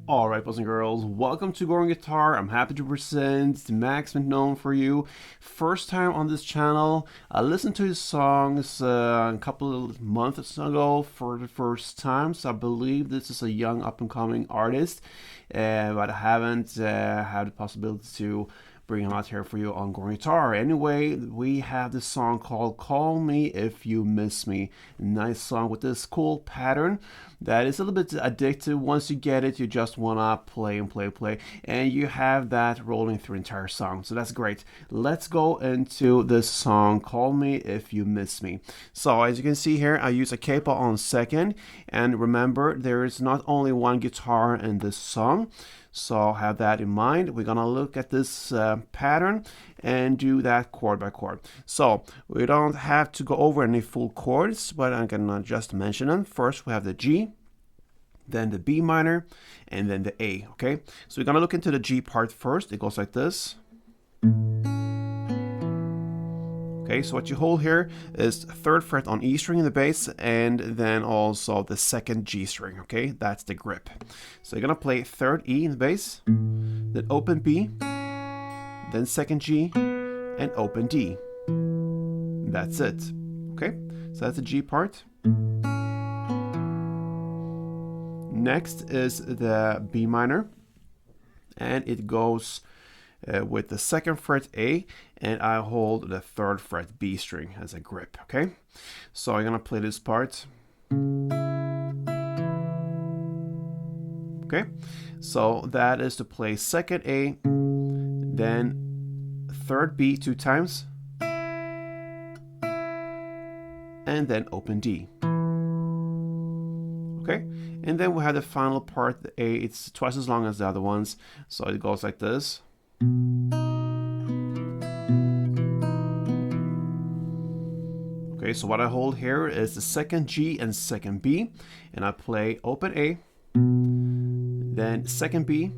Alright, boys and girls, welcome to Growing Guitar. I'm happy to present Max McNown for you. First time on this channel. I listened to his songs a couple of months ago for the first time, so I believe this is a young up-and-coming artist, but I haven't had the possibility to bring him out here for you on Growing Guitar. Anyway, we have this song called Call Me If You Miss Me. Nice song with this cool pattern that is a little bit addictive. Once you get it, you just wanna play and play, and you have that rolling through the entire song, so that's great. Let's go into this song, Call Me If You Miss Me. So as you can see here, I use a capo on second, and remember there is not only one guitar in this song, so have that in mind. We're gonna look at this pattern and do that chord by chord. So we don't have to go over any full chords, but I'm gonna just mention them. First we have the G, then the B minor, and then the A, okay? So we're gonna look into the G part first. It goes like this. Okay, so what you hold here is 3rd fret on E string in the bass, and then also the 2nd G string, okay? That's the grip. So you're gonna play 3rd E in the bass, then open B, then 2nd G, and open D. That's it, okay? So that's the G part. Next is the B minor, and it goes with the 2nd fret A, and I hold the 3rd fret B string as a grip, okay? So I'm gonna play this part. Okay, so that is to play 2nd A, then 3rd B 2 times, and then open D. Okay, and then we have the final part, the A. It's twice as long as the other ones, so it goes like this. Okay, so what I hold here is the 2nd G and 2nd B, and I play open A, then 2nd B,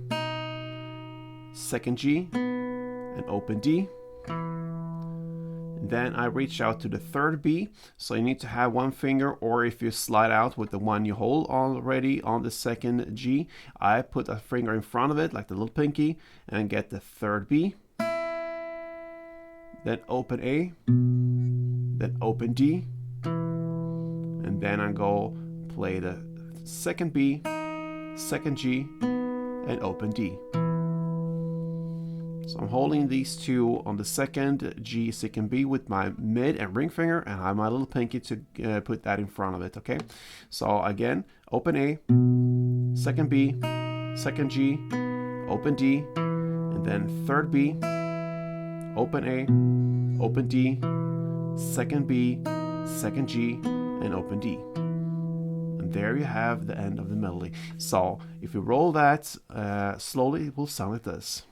2nd G, and open D. Then I reach out to the 3rd B, so you need to have one finger, or if you slide out with the one you hold already on the 2nd G, I put a finger in front of it, like the little pinky, and get the 3rd B. Then open A, then open D, and then I go play the 2nd B, 2nd G, and open D. So I'm holding these two on the 2nd G, 2nd B with my mid and ring finger, and I have my little pinky to put that in front of it, okay? So again, open A, 2nd B, 2nd G, open D, and then 3rd B, open A, open D, 2nd B, 2nd G, and open D. And there you have the end of the melody. So if you roll that slowly, it will sound like this.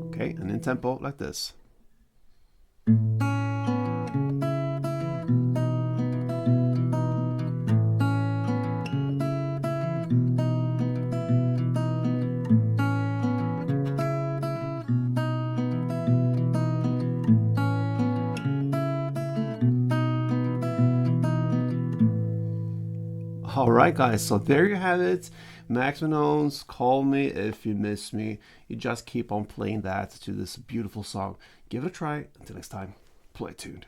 Okay, and in tempo like this. Alright guys, so there you have it. Max McNown's Call Me If You Miss Me. You just keep on playing that to this beautiful song. Give it a try. Until next time, play tuned.